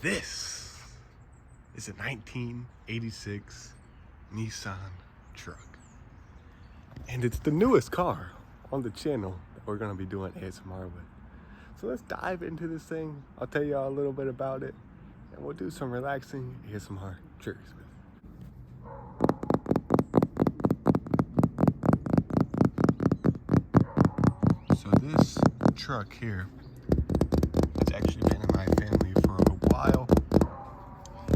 This is a 1986 Nissan truck. And it's the newest car on the channel that we're gonna be doing ASMR with. So let's dive into this thing. I'll tell y'all a little bit about it and we'll do some relaxing ASMR triggers with it. So this truck here, it's actually been in my family for a while.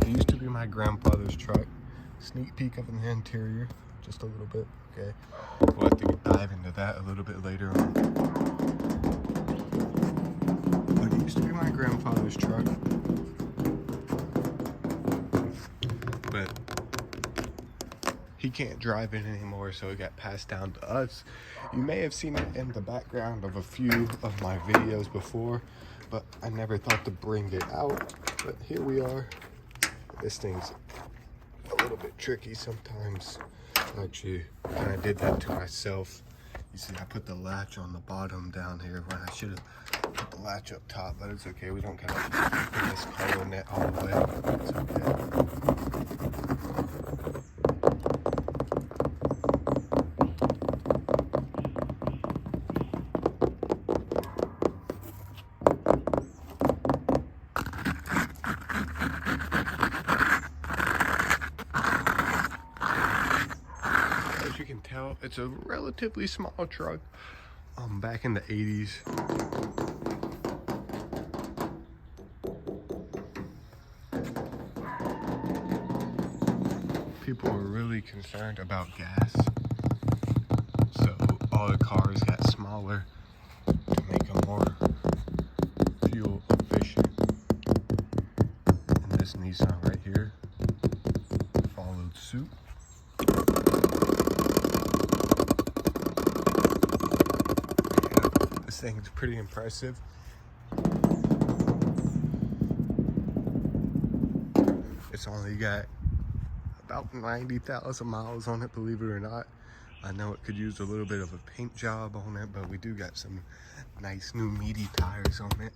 It used to be my grandfather's truck. Sneak peek of the interior, just a little bit, okay? We'll have to dive into that a little bit later on. But it used to be my grandfather's truck. But he can't drive it anymore, so it got passed down to us. You may have seen it in the background of a few of my videos before, but I never thought to bring it out. But here we are. This thing's a little bit tricky sometimes. Actually, I did that to myself. You see, I put the latch on the bottom down here when I should have put the latch up top, but it's okay. We don't gotta put this color net all the way. It's okay. As you can tell, it's a relatively small truck. Back in the 80s. People were really concerned about gas. So all the cars got smaller to make them more fuel efficient. And this Nissan right here followed suit. This thing's pretty impressive. It's only got about 90,000 miles on it, believe it or not. I know it could use a little bit of a paint job on it, but we do got some nice new meaty tires on it.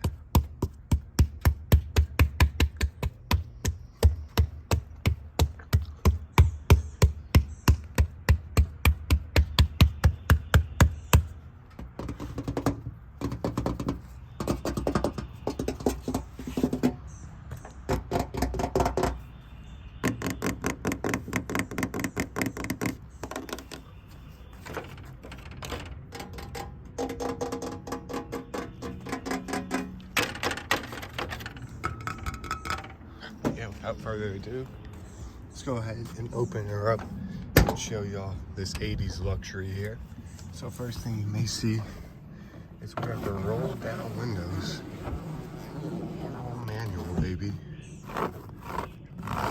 Yeah, without further ado, let's go ahead and open her up and show y'all this 80s luxury here. So first thing you may see is we have the roll down windows. All manual, baby.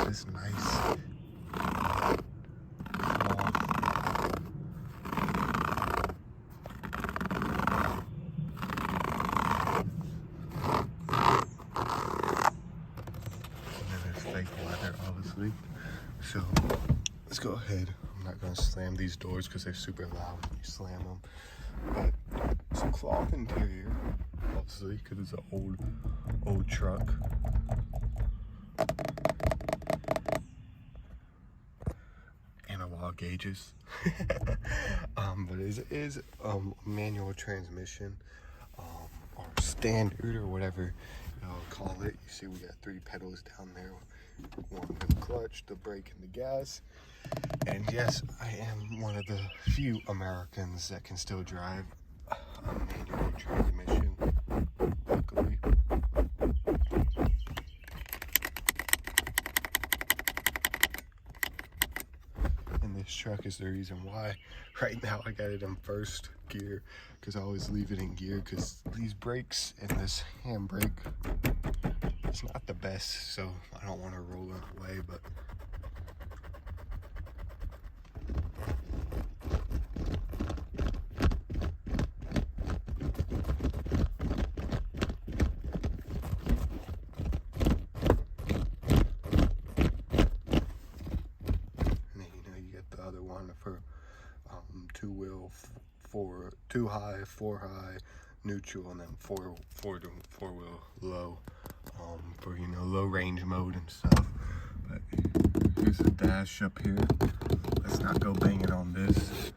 This nice obviously. So let's go ahead. I'm not gonna slam these doors because they're super loud when you slam them. But it's a cloth interior, obviously, because it's an old truck. Analog gauges. But it is manual transmission, or standard, or whatever y'all call it. You see we got 3 pedals down there. One for the clutch, the brake, and the gas. And yes, I am one of the few Americans that can still drive a manual transmission, luckily. And this truck is the reason why right now I got it in first gear, because I always leave it in gear because these brakes and this handbrake, it's not the best, so I don't want to roll it away, but and then you get the other one for 2-wheel, 2 high, 4 high, neutral, and then four wheel low for, you know, low range mode and stuff. But here's the dash up here. Let's not go banging on this,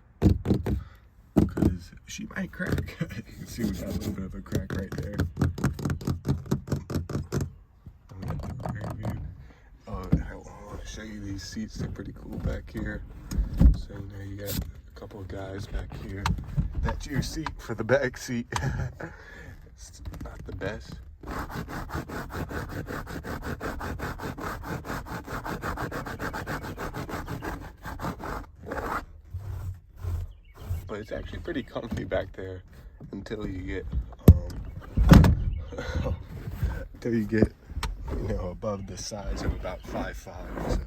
because she might crack. You can see we got a little bit of a crack right there. Oh, I want to show you these seats. They're pretty cool back here. So, you know, you got a couple of guys back here. That's your seat for the back seat. It's not the best. But it's actually pretty comfy back there until you get you know, above the size of about 5'5". So.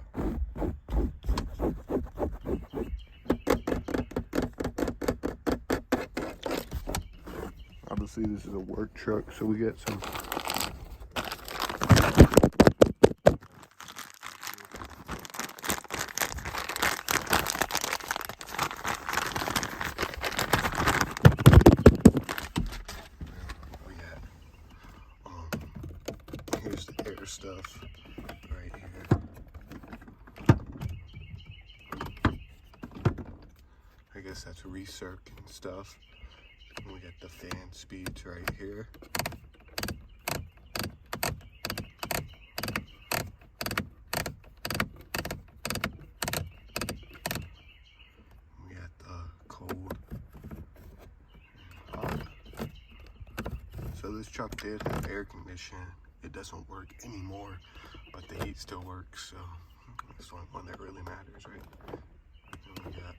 Obviously this is a work truck, so we get some here's the air stuff right here. I guess that's recircing stuff. We got the fan speeds right here. We got the cold and hot. So this truck did have air conditioning. It doesn't work anymore, but the heat still works, so that's the one that really matters, right? And we got,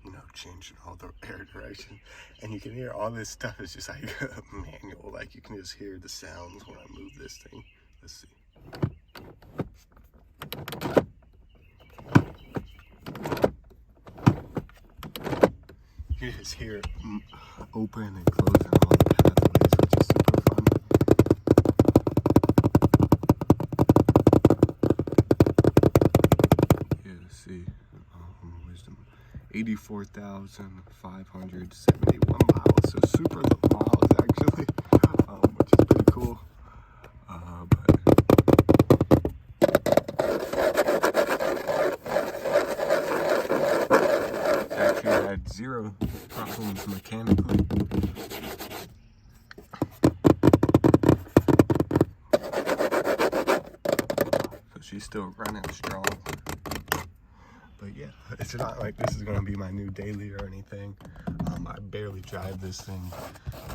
you know, changing all the air direction, and you can hear all this stuff is just like manual. Like, you can just hear the sounds when I move this thing. Let's see. You just hear it open and closing all the pathways, which is super fun. Yeah, let's see. Wisdom. 84,571 miles, so super low miles actually, which is pretty cool. Actually had zero problems mechanically. So she's still running strong. But yeah, it's not like this is gonna be my new daily or anything. I barely drive this thing.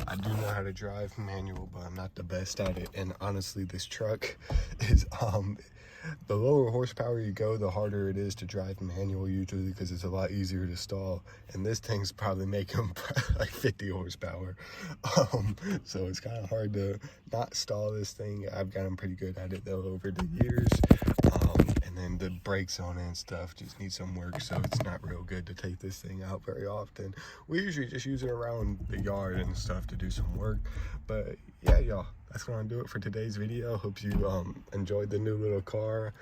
I do know how to drive manual, but I'm not the best at it. And honestly, this truck is, the lower horsepower you go, the harder it is to drive manual usually, because it's a lot easier to stall. And this thing's probably making like 50 horsepower. So it's kind of hard to not stall this thing. I've gotten pretty good at it though over the years. And then the brakes on it and stuff just need some work, so it's not real good to take this thing out very often. We usually just use it around the yard and stuff to do some work. But yeah, y'all, that's gonna do it for today's video. Hope you enjoyed the new little car.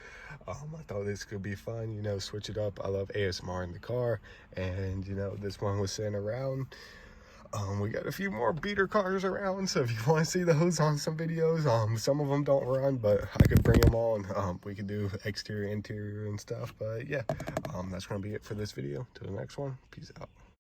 I thought this could be fun, you know, switch it up. I love ASMR in the car, and you know, this one was sitting around. We got a few more beater cars around, so if you want to see those on some videos, some of them don't run, but I could bring them on. We could do exterior, interior, and stuff. But yeah, that's gonna be it for this video. Till the next one, peace out.